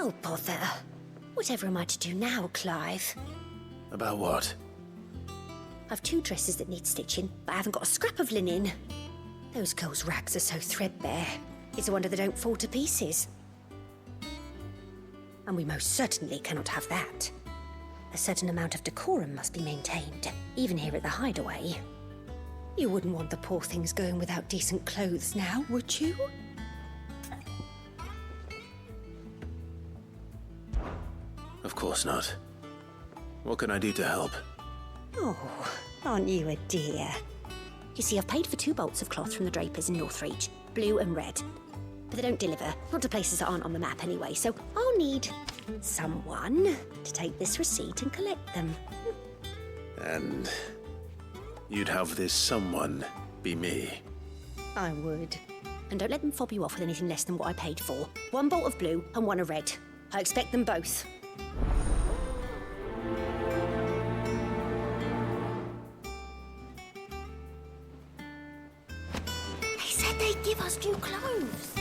Oh, bother. Whatever am I to do now, Clive? About what? I've 2 dresses that need stitching, but I haven't got a scrap of linen. Those girls' rags are so threadbare. It's a wonder they don't fall to pieces. And we most certainly cannot have that. A certain amount of decorum must be maintained, even here at the Hideaway. You wouldn't want the poor things going without decent clothes now, would you? Of course not. What can I do to help? Oh, aren't you a dear? You see, I've paid for 2 bolts of cloth from the drapers in Northreach, blue and red. But they don't deliver, not to places that aren't on the map anyway, so I'll need someone to take this receipt and collect them. And you'd have this someone be me? I would. And don't let them fob you off with anything less than what I paid for. 1 bolt of blue and 1 of red. I expect them both. They said they'd give us new clothes.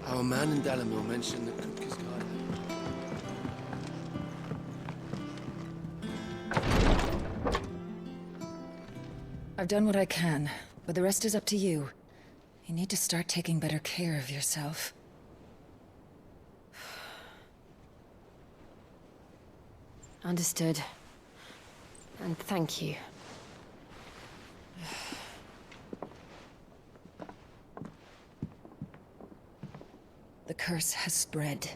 Our man in Dalamil mentioned the Kupkas garden. I've done what I can, but the rest is up to you. You need to start taking better care of yourself. Understood. And thank you. The curse has spread.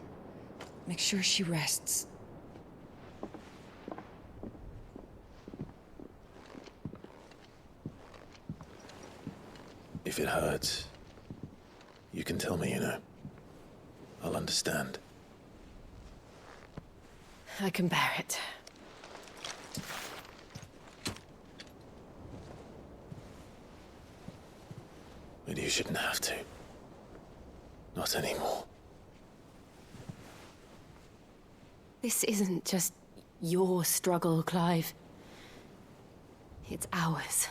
Make sure she rests. If it hurts, you can tell me, you know. I'll understand. I can bear it. But you shouldn't have to. Not anymore. This isn't just your struggle, Clive. It's ours.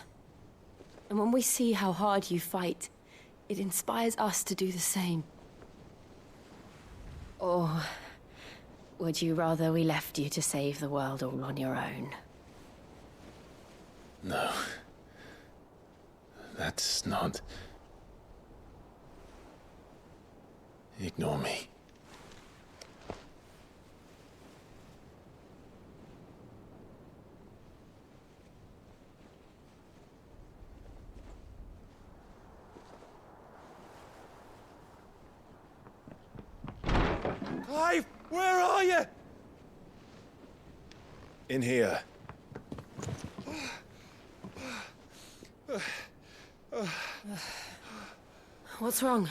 And when we see how hard you fight, it inspires us to do the same. Or would you rather we left you to save the world all on your own? No. That's not... Ignore me. Clive, where are you? In here. What's wrong?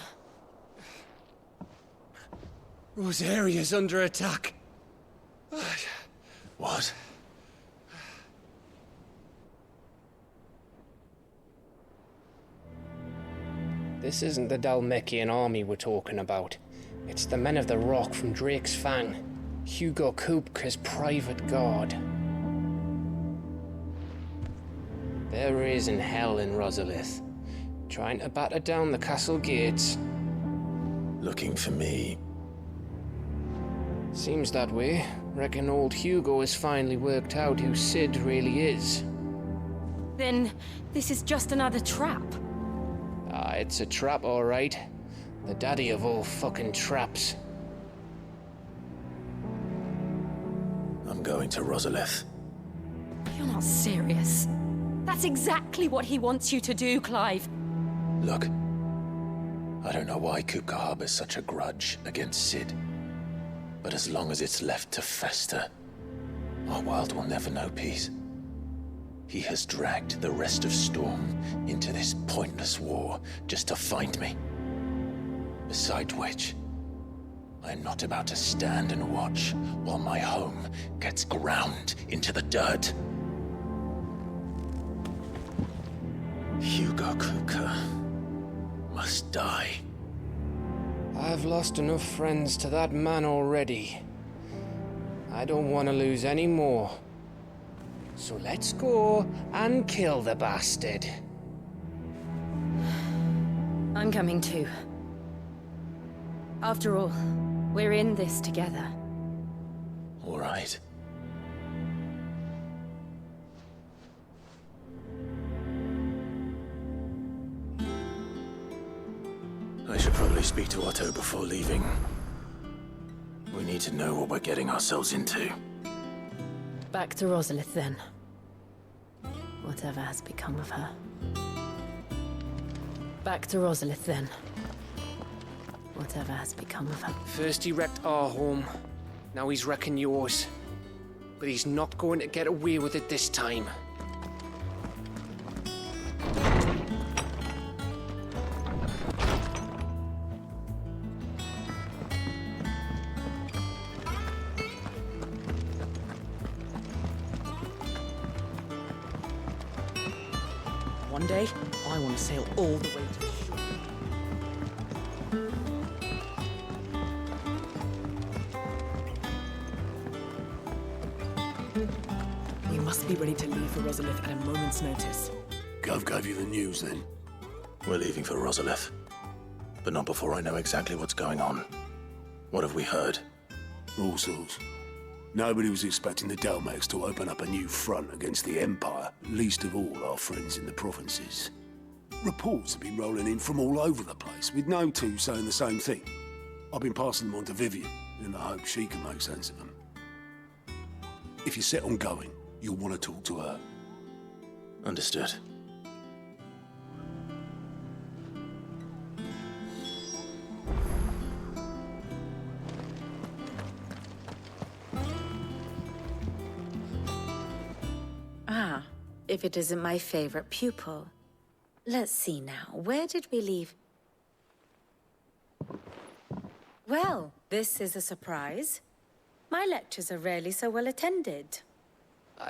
Rosaria's under attack. What? This isn't the Dalmekian army we're talking about. It's the men of the Rock from Drake's Fang. Hugo Kupkas' private guard. They're raising hell in Rosalith, trying to batter down the castle gates. Looking for me. Seems that way. Reckon old Hugo has finally worked out who Sid really is. Then this is just another trap. Ah, it's a trap, all right. The daddy of all fucking traps. I'm going to Rosalith. You're not serious. That's exactly what he wants you to do, Clive. Look. I don't know why Kupka harbors such a grudge against Sid. But as long as it's left to fester, our world will never know peace. He has dragged the rest of Storm into this pointless war just to find me. Besides which, I'm not about to stand and watch while my home gets ground into the dirt. Hugo Kupka must die. I've lost enough friends to that man already. I don't want to lose any more. So let's go and kill the bastard. I'm coming too. After all, we're in this together. All right. I should probably speak to Otto before leaving. We need to know what we're getting ourselves into. Back to Rosalith, then. Whatever has become of her. Back to Rosalith, then. Whatever has become of her. First he wrecked our home, now he's wrecking yours. But he's not going to get away with it this time. One day, I want to sail all the way to the shore. We must be ready to leave for Rosalith at a moment's notice. Gov gave you the news then? We're leaving for Rosalith. But not before I know exactly what's going on. What have we heard? All sorts. Nobody was expecting the Dalmex to open up a new front against the Empire, least of all our friends in the provinces. Reports have been rolling in from all over the place, with no two saying the same thing. I've been passing them on to Vivian, in the hope she can make sense of them. If you're set on going, you'll want to talk to her. Understood. Ah, if it isn't my favorite pupil. Let's see now, where did we leave? Well, this is a surprise. My lectures are rarely so well attended.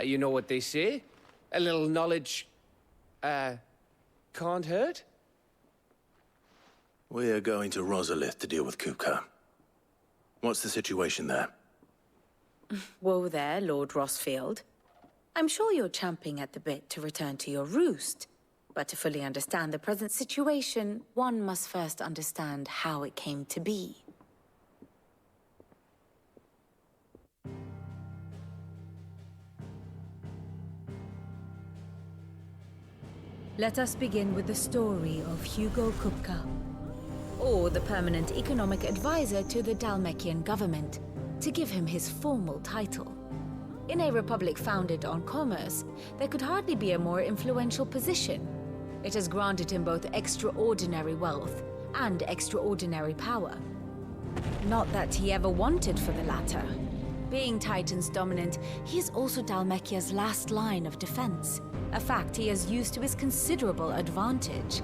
You know what they say? A little knowledge, can't hurt? We're going to Rosalith to deal with Kupka. What's the situation there? Whoa there, Lord Rosfield. I'm sure you're champing at the bit to return to your roost. But to fully understand the present situation, one must first understand how it came to be. Let us begin with the story of Hugo Kupka, or the permanent economic advisor to the Dalmekian government, to give him his formal title. In a republic founded on commerce, there could hardly be a more influential position. It has granted him both extraordinary wealth and extraordinary power. Not that he ever wanted for the latter. Being Titan's dominant, he is also Dalmekia's last line of defense, a fact he has used to his considerable advantage.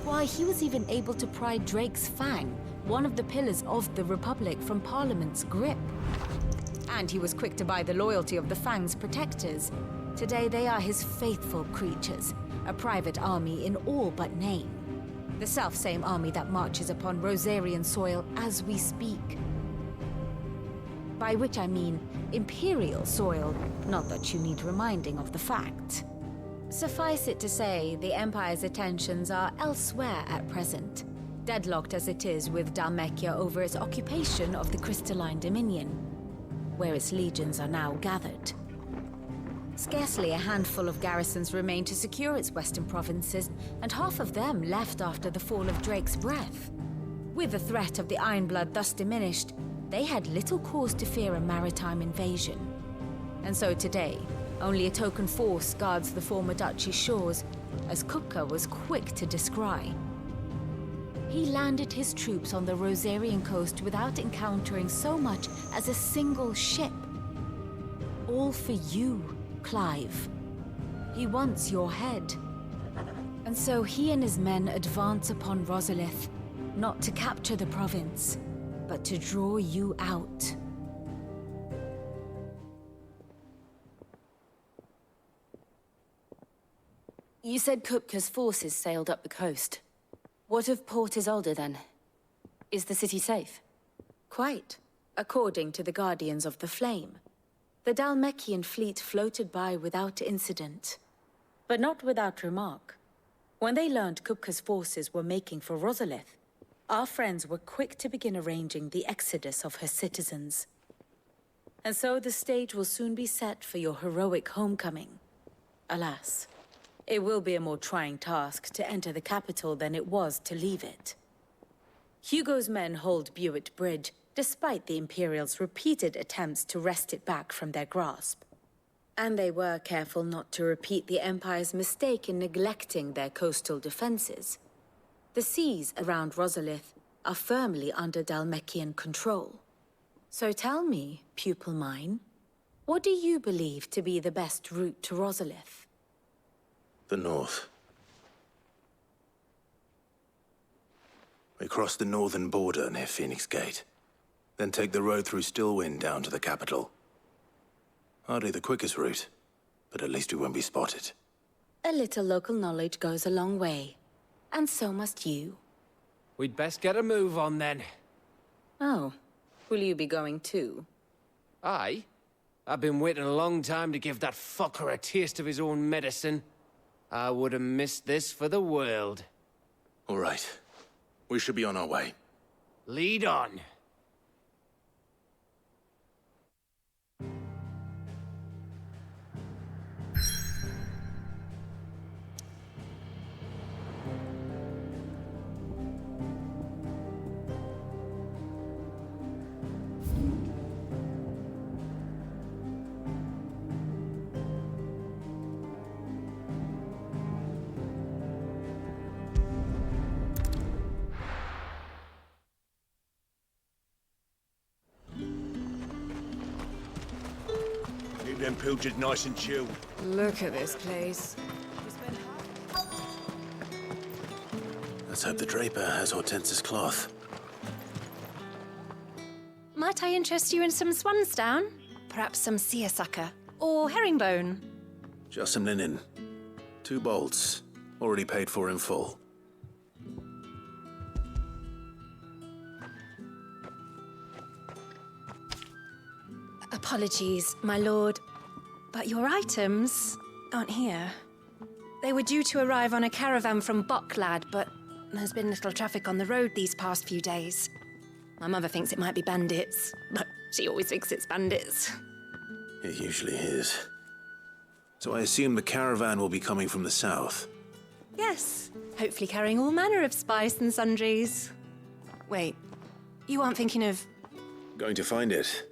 Why, he was even able to pry Drake's Fang, one of the pillars of the Republic, from Parliament's grip. And he was quick to buy the loyalty of the Fang's protectors. Today they are his faithful creatures, a private army in all but name. The self-same army that marches upon Rosarian soil as we speak. By which I mean Imperial soil, not that you need reminding of the fact. Suffice it to say, the Empire's attentions are elsewhere at present, deadlocked as it is with Dalmekia over its occupation of the Crystalline Dominion, where its legions are now gathered. Scarcely a handful of garrisons remain to secure its western provinces, and half of them left after the fall of Drake's Breath. With the threat of the Ironblood thus diminished, they had little cause to fear a maritime invasion. And so today, only a token force guards the former duchy's shores, as Kupka was quick to descry. He landed his troops on the Rosarian coast without encountering so much as a single ship. All for you, Clive. He wants your head. And so he and his men advance upon Rosalith, not to capture the province, but to draw you out. You said Kupka's forces sailed up the coast. What of Port Isolde, then? Is the city safe? Quite, according to the Guardians of the Flame. The Dalmekian fleet floated by without incident, but not without remark. When they learned Kupkas' forces were making for Rosalith, our friends were quick to begin arranging the exodus of her citizens. And so the stage will soon be set for your heroic homecoming. Alas, it will be a more trying task to enter the capital than it was to leave it. Hugo's men hold Buett Bridge, despite the Imperials' repeated attempts to wrest it back from their grasp. And they were careful not to repeat the Empire's mistake in neglecting their coastal defenses. The seas around Rosalith are firmly under Dhalmekian control. So tell me, pupil mine, what do you believe to be the best route to Rosalith? The north. We cross the northern border near Phoenix Gate, then take the road through Stillwind down to the capital. Hardly the quickest route, but at least we won't be spotted. A little local knowledge goes a long way, and so must you. We'd best get a move on then. Oh, will you be going too? Aye. I've been waiting a long time to give that fucker a taste of his own medicine. I would have missed this for the world. All right. We should be on our way. Lead on. Them pilgers nice and chilled. Look at this place. Let's hope the Draper has Hortense's cloth. Might I interest you in some swansdown? Perhaps some seersucker? Or herringbone? Just some linen. 2 bolts. Already paid for in full. Apologies, my lord, but your items aren't here. They were due to arrive on a caravan from Boklad, but there's been little traffic on the road these past few days. My mother thinks it might be bandits, but she always thinks it's bandits. It usually is. So I assume the caravan will be coming from the south. Yes, hopefully carrying all manner of spice and sundries. Wait, you aren't thinking of... Going to find it.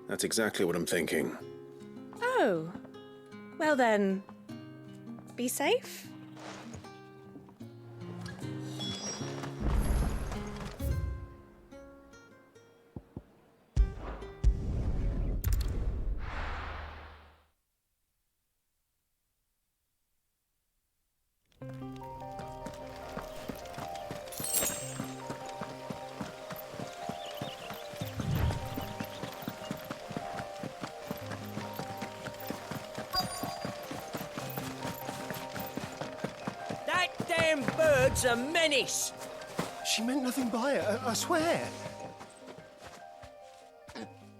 That's exactly what I'm thinking. Oh, well then, be safe. Bird's a menace! She meant nothing by it, I swear.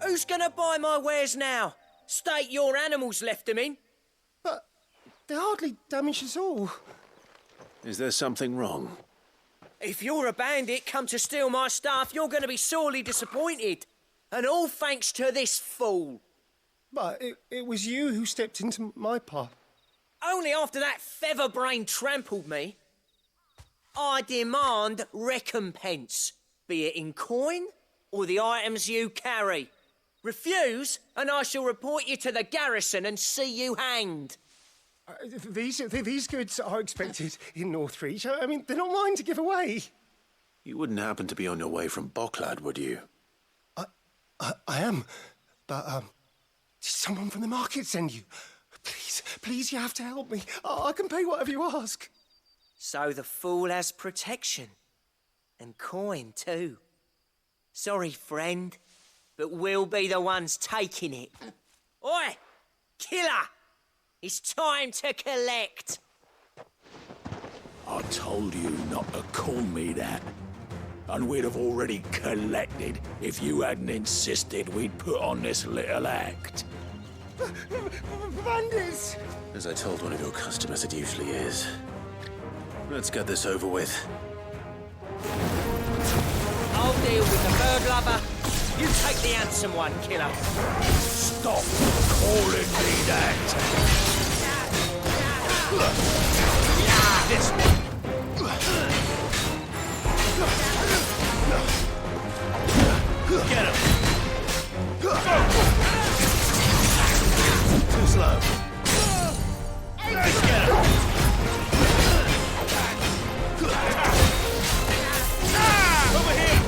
Who's gonna buy my wares now? State your animals left them in. But they hardly damaged us all. Is there something wrong? If you're a bandit come to steal my stuff, you're gonna be sorely disappointed. And all thanks to this fool. But it was you who stepped into my path. Only after that feather-brain trampled me. I demand recompense, be it in coin or the items you carry. Refuse, and I shall report you to the garrison and see you hanged. These goods are expected in Northreach. I mean, they're not mine to give away. You wouldn't happen to be on your way from Boklad, would you? I am, but did someone from the market send you? Please, you have to help me. I can pay whatever you ask. So the fool has protection. And coin, too. Sorry, friend, but we'll be the ones taking it. Oi! Killer! It's time to collect! I told you not to call me that. And we'd have already collected if you hadn't insisted we'd put on this little act. Bandits! As I told one of your customers, it usually is. Let's get this over with. I'll deal with the bird lover. You take the handsome one, killer. Stop calling me that! This one. Get him! Too slow. Let's get him! Over here!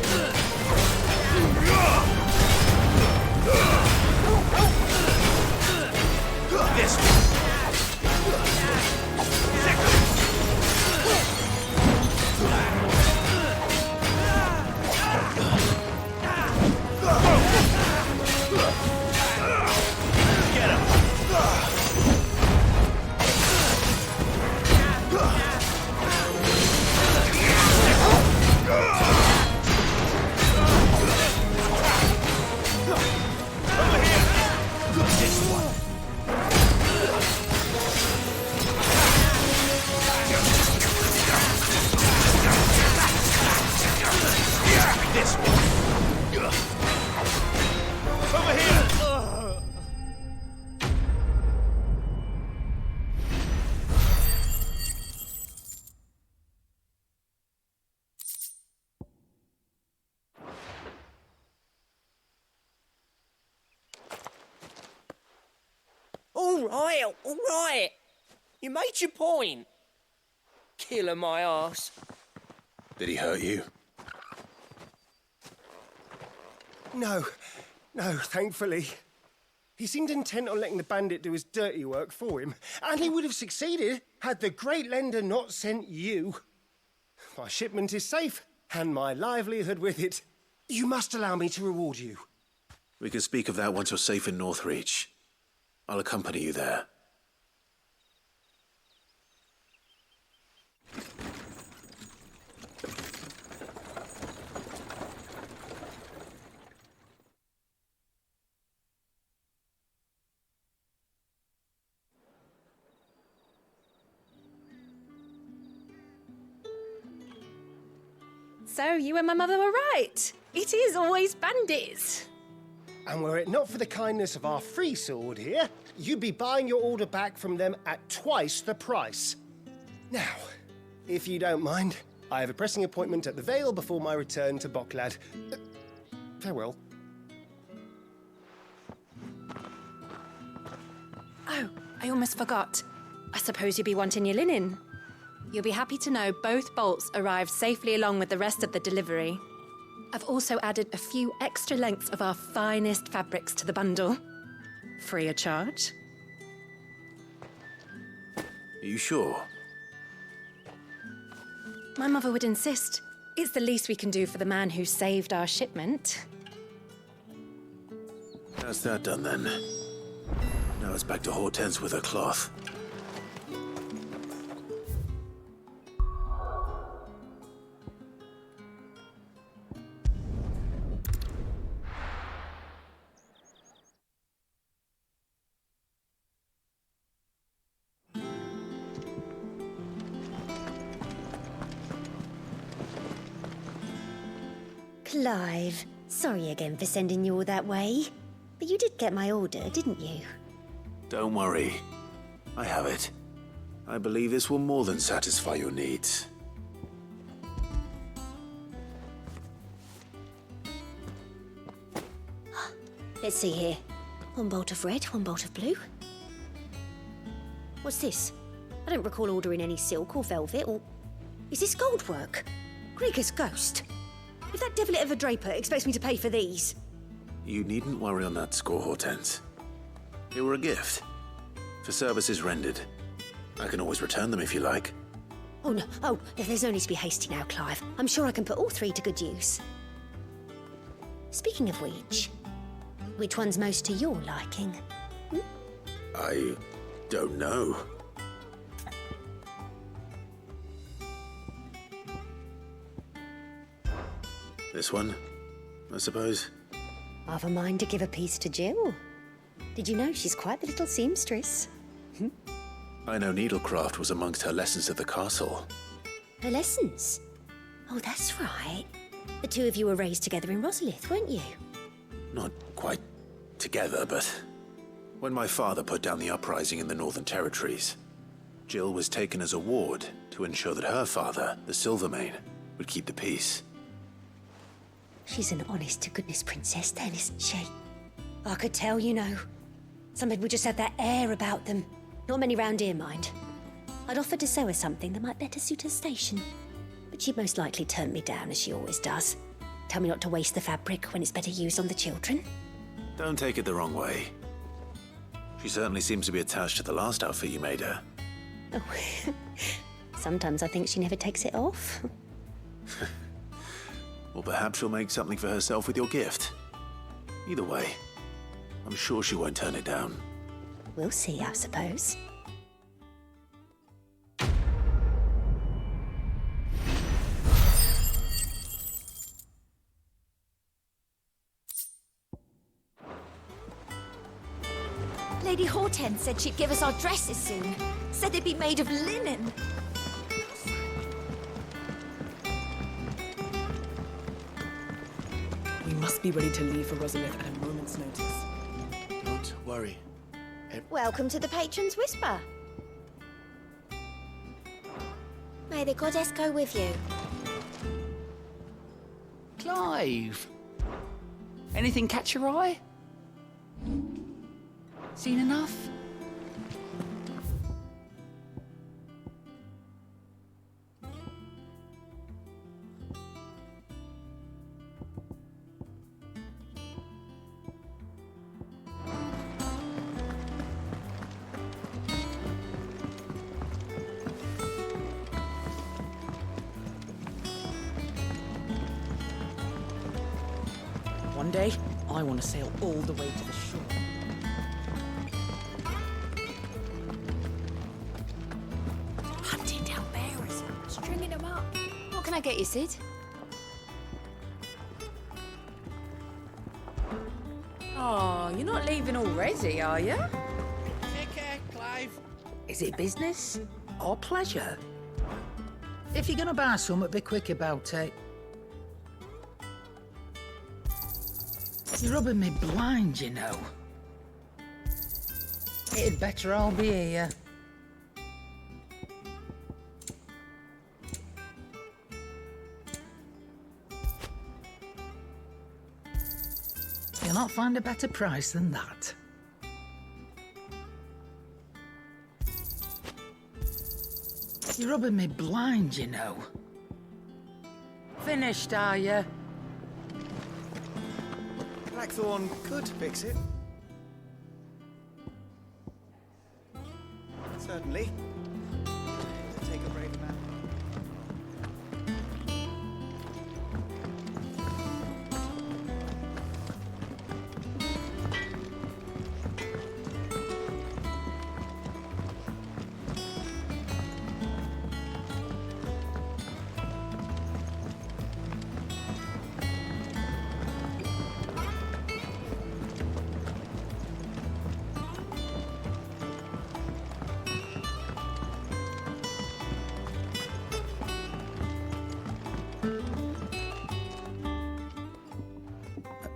This one! Get him! This one. Over here. All right. You made your point. Killer my ass. Did he hurt you? No, thankfully. He seemed intent on letting the bandit do his dirty work for him, and he would have succeeded had the Great Lender not sent you. My shipment is safe, and my livelihood with it. You must allow me to reward you. We can speak of that once you're safe in Northreach. I'll accompany you there. So, you and my mother were right. It is always bandits. And were it not for the kindness of our free sword here, you'd be buying your order back from them at twice the price. Now, if you don't mind, I have a pressing appointment at the Vale before my return to Boklad. Farewell. Oh, I almost forgot. I suppose you'll be wanting your linen. You'll be happy to know both bolts arrived safely along with the rest of the delivery. I've also added a few extra lengths of our finest fabrics to the bundle. Free of charge. Are you sure? My mother would insist. It's the least we can do for the man who saved our shipment. How's that done then? Now it's back to Hortense with her cloth. Clive, sorry again for sending you all that way. But you did get my order, didn't you? Don't worry. I have it. I believe this will more than satisfy your needs. Let's see here. One bolt of red, one bolt of blue. What's this? I don't recall ordering any silk or velvet or... Is this gold work? Gregor's ghost. If that devilit of a draper expects me to pay for these... You needn't worry on that score, Hortense. They were a gift. For services rendered. I can always return them if you like. Oh, no. Oh, there's no need to be hasty now, Clive. I'm sure I can put all three to good use. Speaking of which one's most to your liking? I don't know. This one, I suppose. I've a mind to give a piece to Jill. Did you know she's quite the little seamstress? I know needlecraft was amongst her lessons at the castle. Her lessons? Oh, that's right. The two of you were raised together in Rosalith, weren't you? Not quite together, but when my father put down the uprising in the Northern Territories, Jill was taken as a ward to ensure that her father, the Silvermane, would keep the peace. She's an honest-to-goodness princess then, isn't she? I could tell, you know. Some people just have that air about them. Not many round here, mind. I'd offered to sew her something that might better suit her station. But she'd most likely turn me down, as she always does. Tell me not to waste the fabric when it's better used on the children. Don't take it the wrong way. She certainly seems to be attached to the last outfit you made her. Oh, sometimes I think she never takes it off. Or perhaps she'll make something for herself with your gift. Either way, I'm sure she won't turn it down. We'll see, I suppose. Lady Hortense said she'd give us our dresses soon. Said they'd be made of linen. We must be ready to leave for Rosalith at a moment's notice. Don't worry. Welcome to the Patron's Whisper. May the goddess go with you. Clive! Anything catch your eye? Seen enough? One day, I want to sail all the way to the shore. Hunting down bearers, stringing them up. What can I get you, Sid? Oh, you're not leaving already, are you? Take care, Clive. Is it business or pleasure? If you're gonna buy something, be quick about it. You're rubbing me blind, you know. It'd better all be here. You'll not find a better price than that. You're rubbing me blind, you know. Finished, are you? Blackthorn could fix it. Certainly. Take a brave man.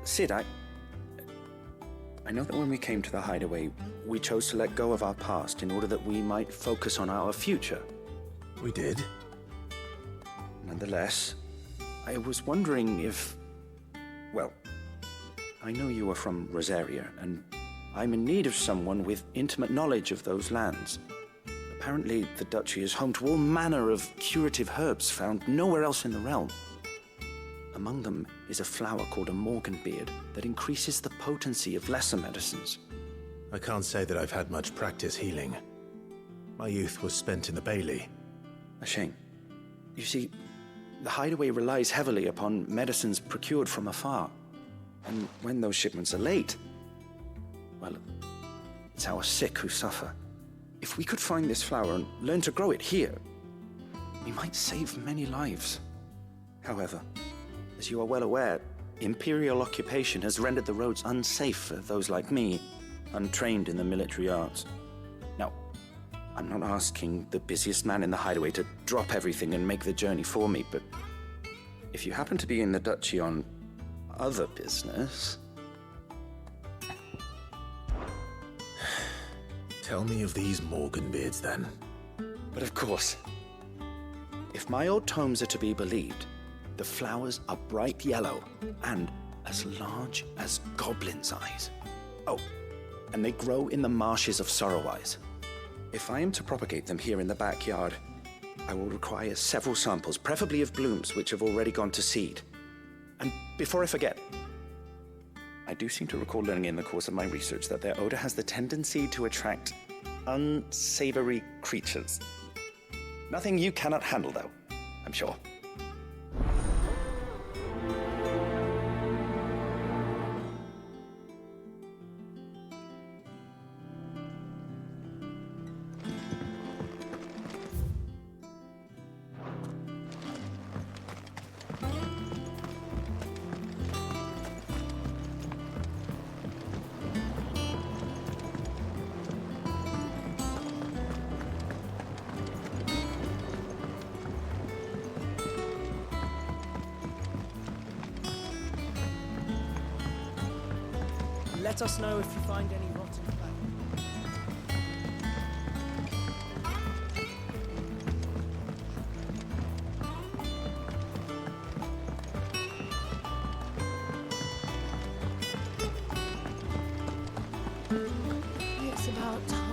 Sid, I know that when we came to the hideaway, we chose to let go of our past in order that we might focus on our future. We did. Nonetheless, I was wondering if... Well, I know you are from Rosaria, and I'm in need of someone with intimate knowledge of those lands. Apparently, the duchy is home to all manner of curative herbs found nowhere else in the realm. Among them is a flower called a morganbeard that increases the potency of lesser medicines. I can't say that I've had much practice healing. My youth was spent in the Bailey. A shame. You see, the hideaway relies heavily upon medicines procured from afar. And when those shipments are late, well, it's our sick who suffer. If we could find this flower and learn to grow it here, we might save many lives. However, as you are well aware, Imperial occupation has rendered the roads unsafe for those like me, untrained in the military arts. Now, I'm not asking the busiest man in the hideaway to drop everything and make the journey for me, but if you happen to be in the duchy on other business... Tell me of these Morganbeards, then. But of course. If my old tomes are to be believed, the flowers are bright yellow and as large as goblins' eyes. Oh, and they grow in the marshes of Sorrowwise. If I am to propagate them here in the backyard, I will require several samples, preferably of blooms which have already gone to seed. And before I forget, I do seem to recall learning in the course of my research that their odor has the tendency to attract unsavory creatures. Nothing you cannot handle, though, I'm sure. Let us know if you find any rotten It's about time.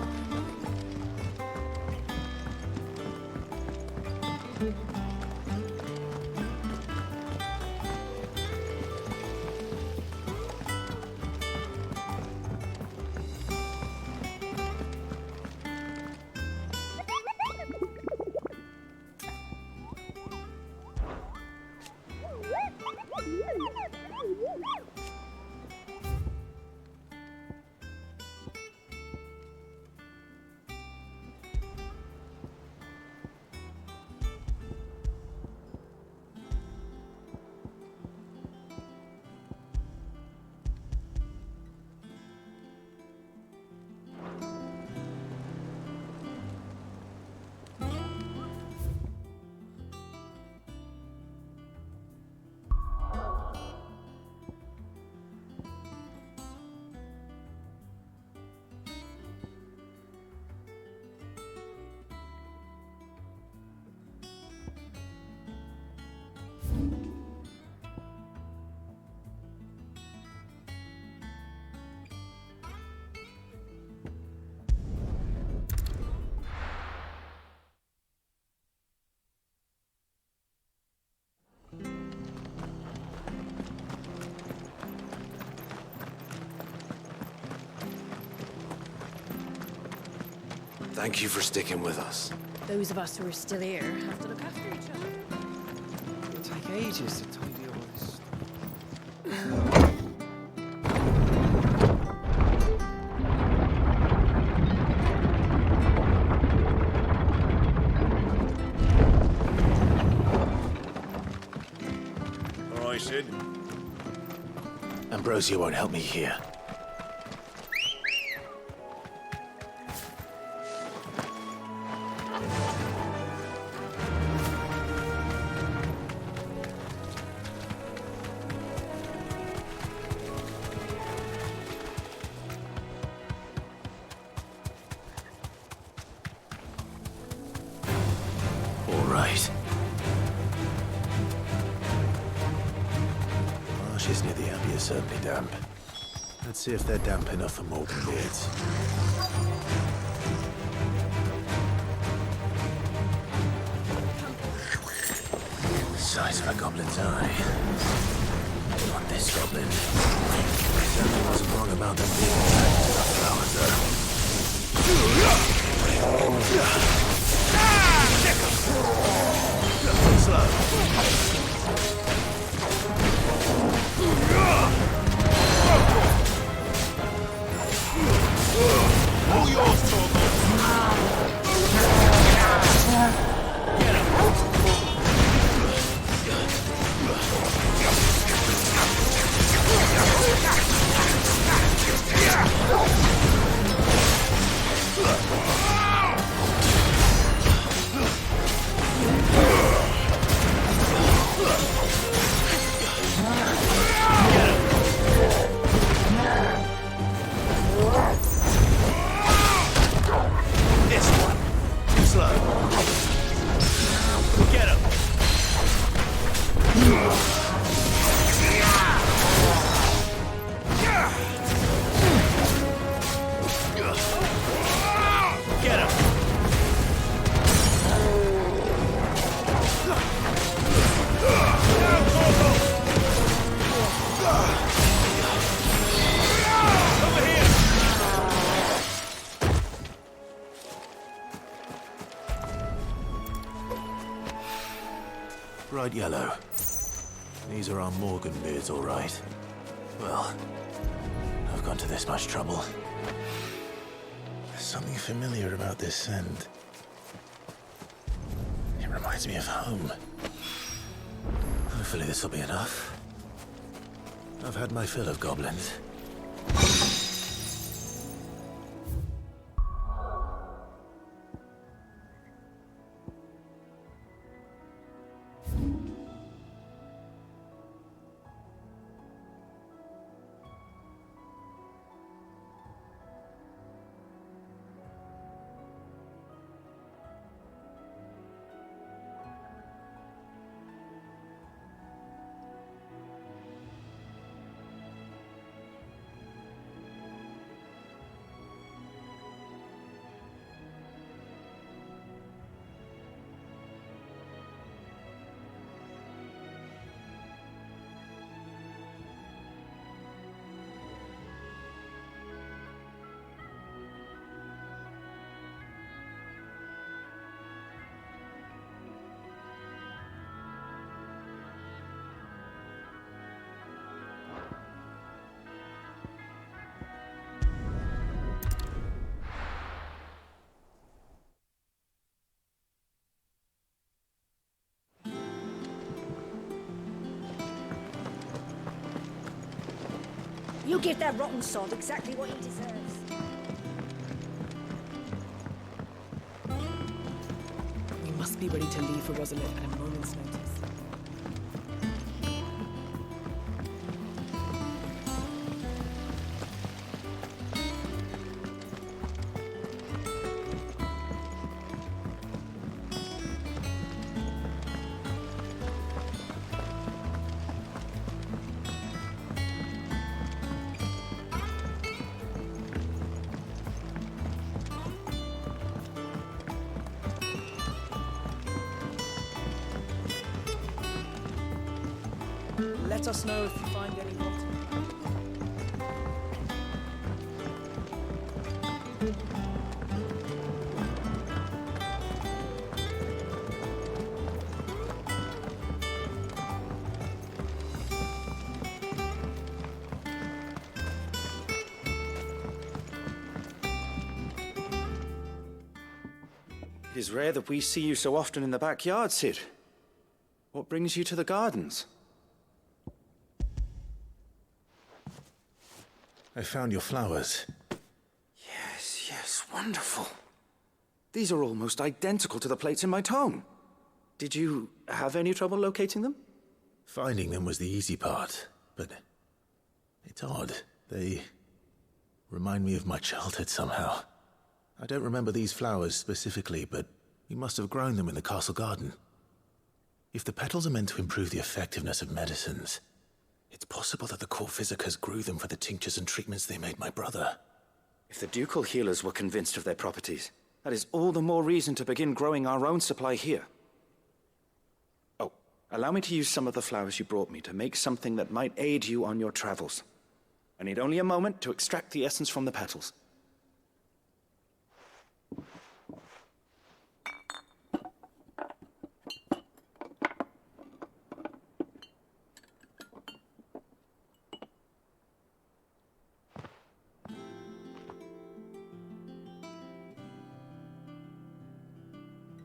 Thank you for sticking with us. Those of us who are still here have to look after each other. It'll take ages to tidy all this. All right, Sid. Ambrosia won't help me here. Marshes near the Abbey are certainly damp. Let's see if they're damp enough for Morganbeards. Size of a goblin's eye. Not this goblin. Certainly wasn't wrong about them being attracted to the flowers, though. Slow. All yours, Chocobos! Get him! bright yellow. These are our Morgan beards, all right. Well, I've gone to this much trouble. There's something familiar about this scent. It reminds me of home. Hopefully this will be enough. I've had my fill of goblins. You give that rotten sod exactly what he deserves. We must be ready to leave for Rosalith at a moment's notice. Let us know if you find any water. It is rare that we see you so often in the backyard, Cid. What brings you to the gardens? I found your flowers. Yes, yes, wonderful. These are almost identical to the plates in my tome. Did you have any trouble locating them? Finding them was the easy part, but it's odd. They remind me of my childhood somehow. I don't remember these flowers specifically, but we must have grown them in the castle garden. If the petals are meant to improve the effectiveness of medicines, it's possible that the court physicers grew them for the tinctures and treatments they made my brother. If the ducal healers were convinced of their properties, that is all the more reason to begin growing our own supply here. Oh, allow me to use some of the flowers you brought me to make something that might aid you on your travels. I need only a moment to extract the essence from the petals.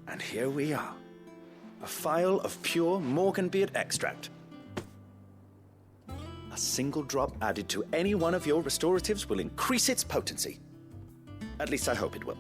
And here we are. A phial of pure Morganbeard extract. A single drop added to any one of your restoratives will increase its potency. At least I hope it will.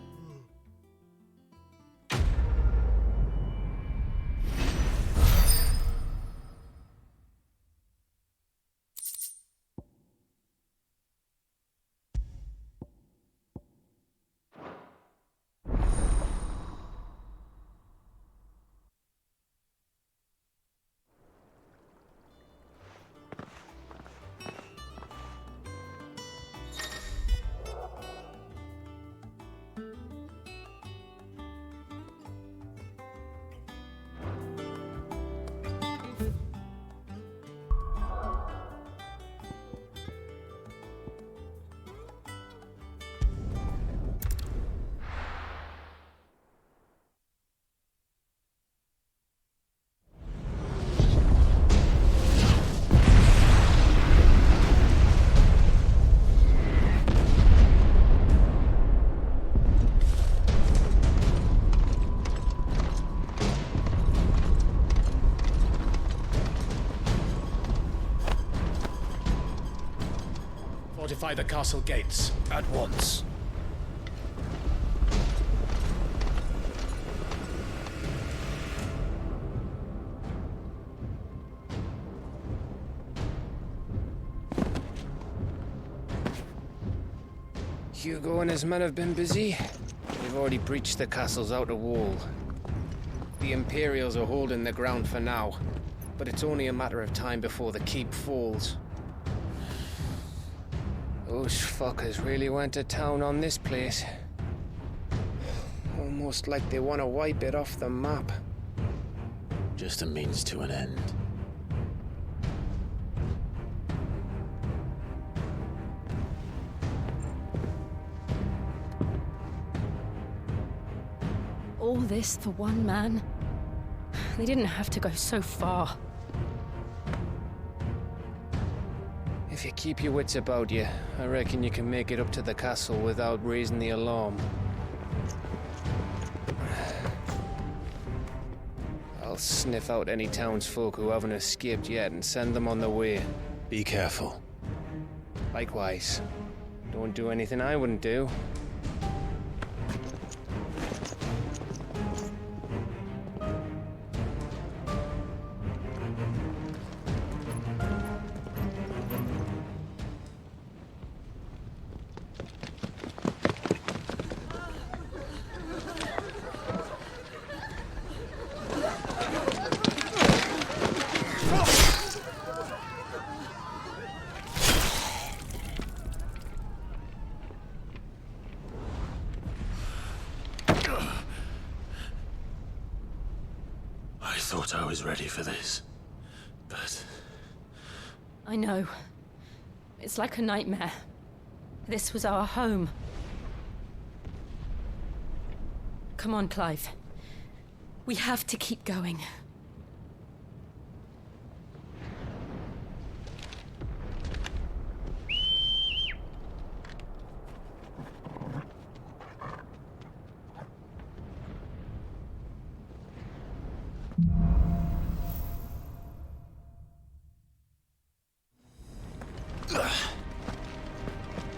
Fortify the castle gates, at once. Hugo and his men have been busy. They've already breached the castle's outer wall. The Imperials are holding the ground for now, but it's only a matter of time before the keep falls. Those fuckers really went to town on this place. Almost like they want to wipe it off the map. Just a means to an end. All this for one man? They didn't have to go so far. If you keep your wits about you, I reckon you can make it up to the castle without raising the alarm. I'll sniff out any townsfolk who haven't escaped yet and send them on their way. Be careful. Likewise. Don't do anything I wouldn't do. I thought I was ready for this, but... I know. It's like a nightmare. This was our home. Come on, Clive. We have to keep going.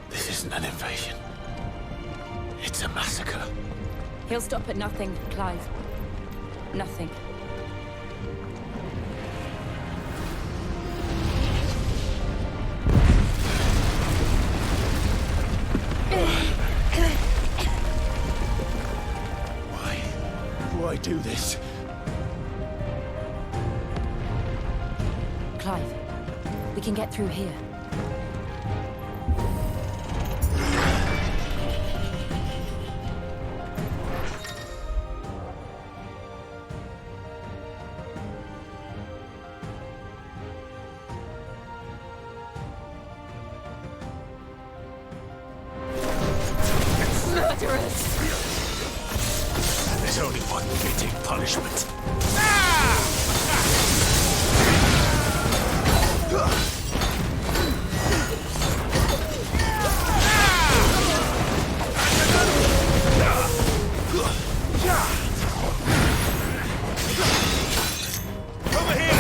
This isn't an invasion. It's a massacre. He'll stop at nothing, Clive. Nothing. Why do this? Clive, we can get through here. There's only one fitting punishment. Over here! Over here!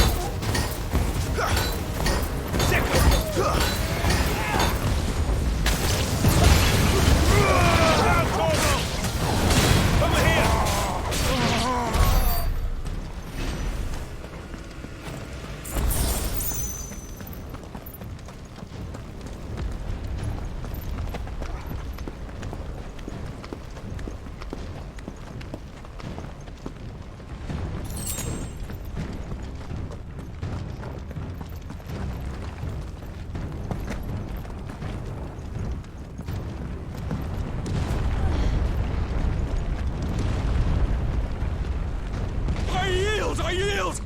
I yield!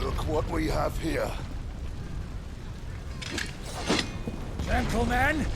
Look what we have here. Gentlemen!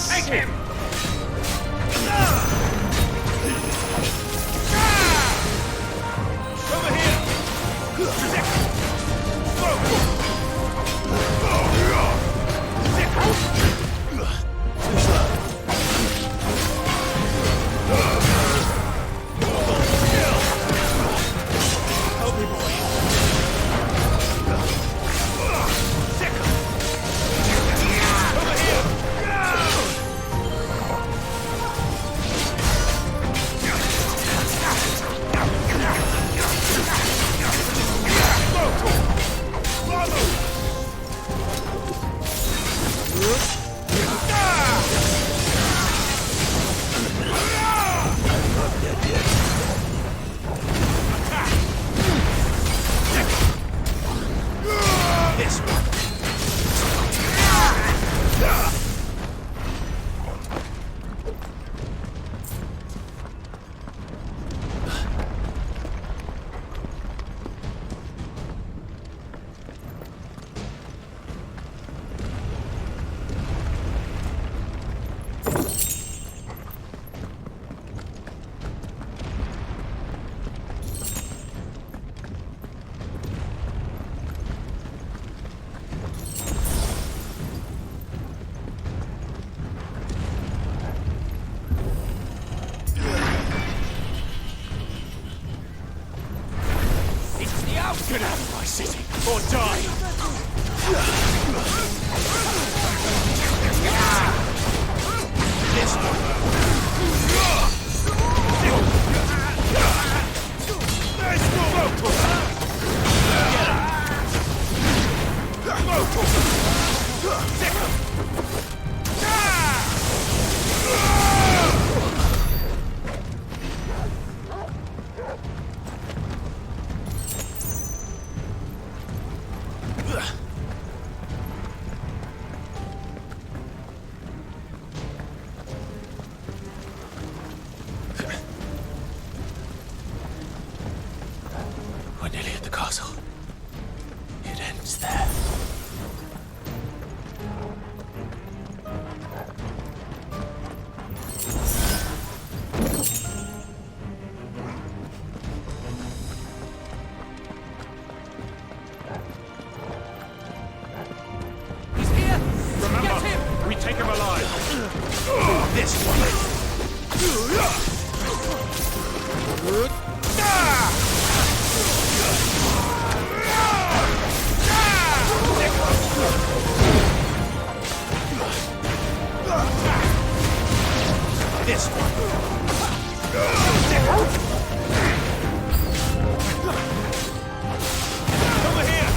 Take him! Over here! Help me, boy. Over here! Get out of my city, or die! This one! We're nearly at the castle. It ends there. He's here! Remember, get him! We take him alive! This one! This one! Over here!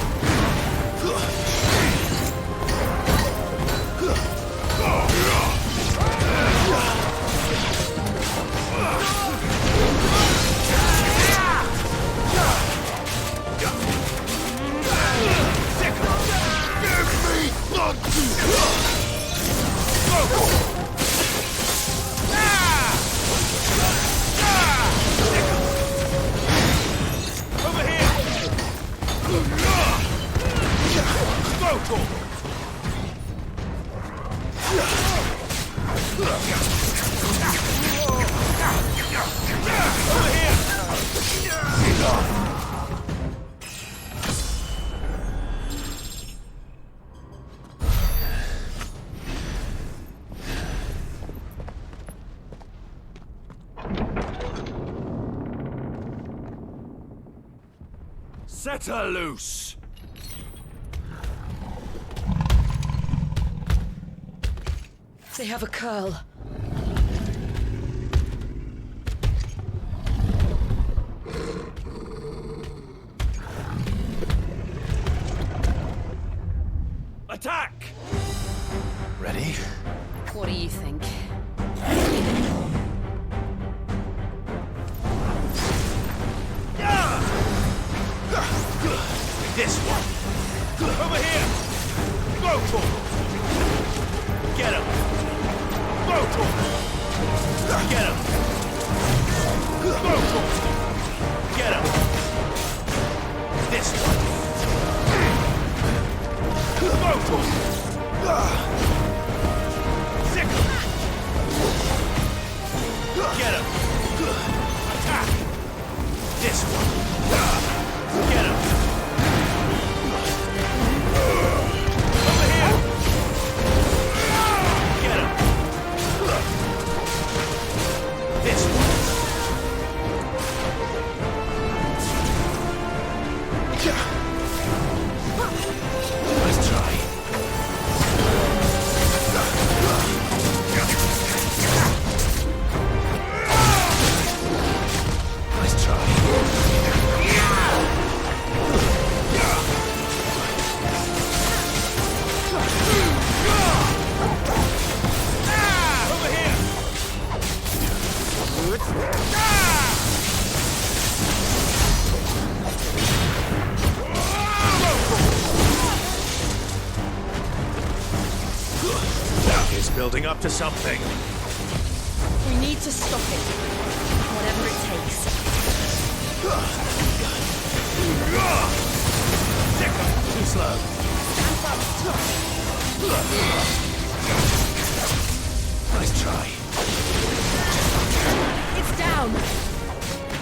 Set her loose! They have a curl. Attack! Ready? What do you think? This one! Over here! Go for it! Get him! Go for it! Get him! Go for it! Get him! This one! Go for it! Sick him! Get him! Attack! This one! Get him! Over here! Get him! This one! Nice try. Nice try. Over here! It's building up to something. We need to stop it. Whatever it takes. Too slow. Nice try. It's down.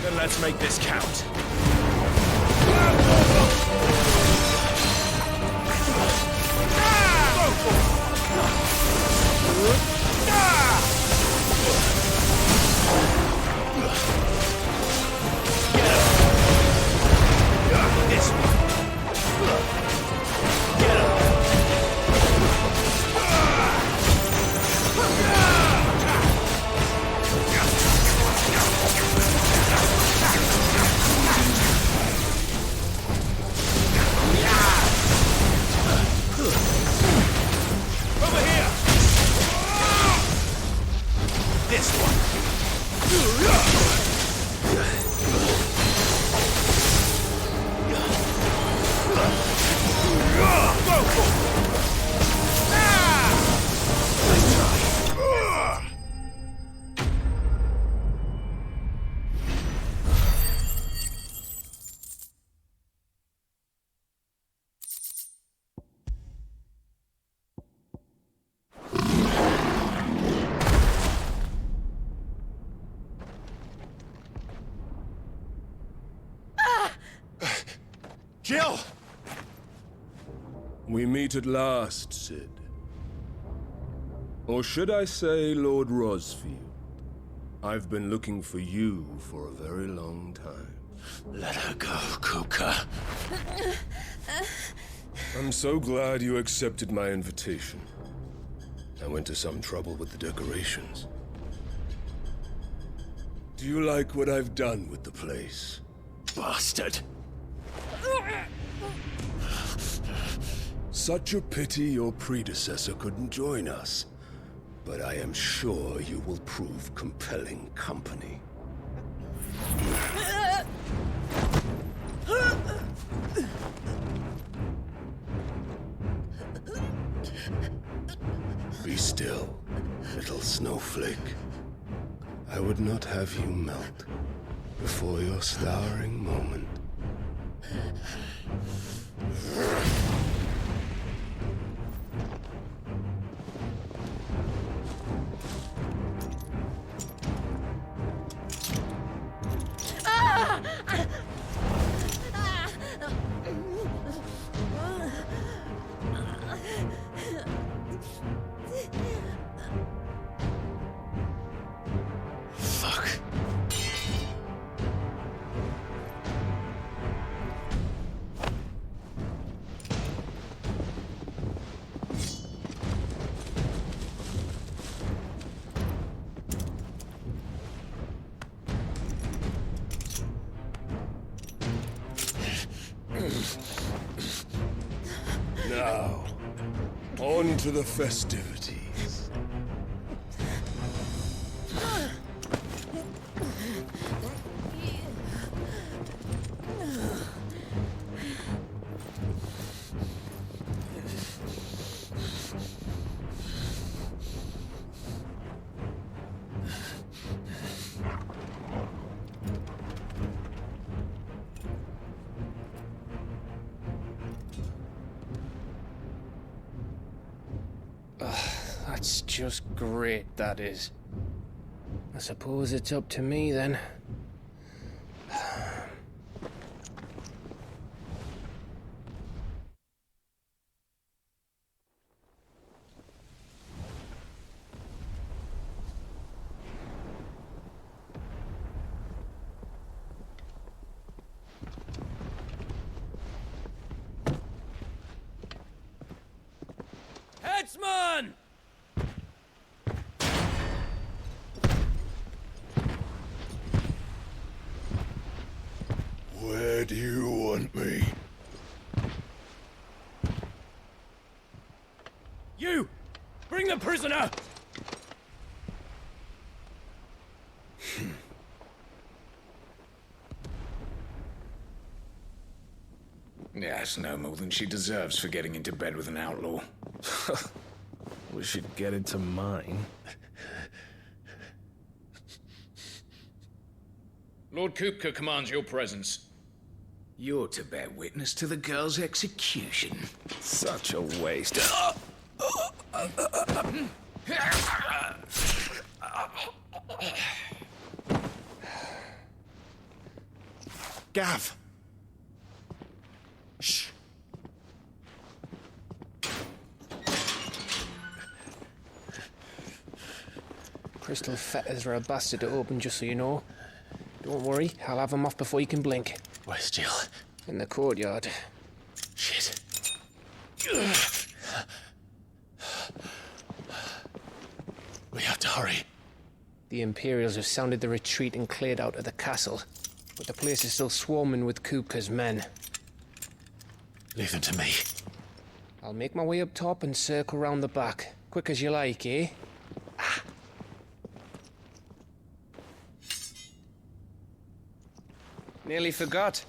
Then let's make this count. This one. Get him. Over here. This one. Go for it. Nice try. Jill! We meet at last, Sid. Or should I say, Lord Rosfield? I've been looking for you for a very long time. Let her go, Kupka. I'm so glad you accepted my invitation. I went to some trouble with the decorations. Do you like what I've done with the place? Bastard. Such a pity your predecessor couldn't join us. But I am sure you will prove compelling company. Be still, little snowflake. I would not have you melt before your starring moment. on to the festivities. That's just great, that is. I suppose it's up to me, then. Headsman! Where do you want me? You! Bring the prisoner! Yes, no more than she deserves for getting into bed with an outlaw. We should get into mine. Lord Kupka commands your presence. You're to bear witness to the girl's execution. Such a waste. Gav! Shh! Crystal fetters are a bastard to open, just so you know. Don't worry, I'll have them off before you can blink. Where's Jill? In the courtyard. Shit. We have to hurry. The Imperials have sounded the retreat and cleared out of the castle, but the place is still swarming with Kupka's men. Leave them to me. I'll make my way up top and circle round the back. Quick as you like, eh? Nearly forgot.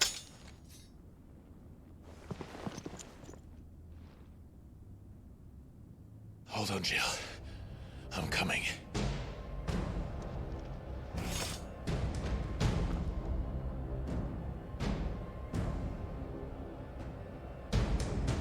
Hold on, Jill. I'm coming.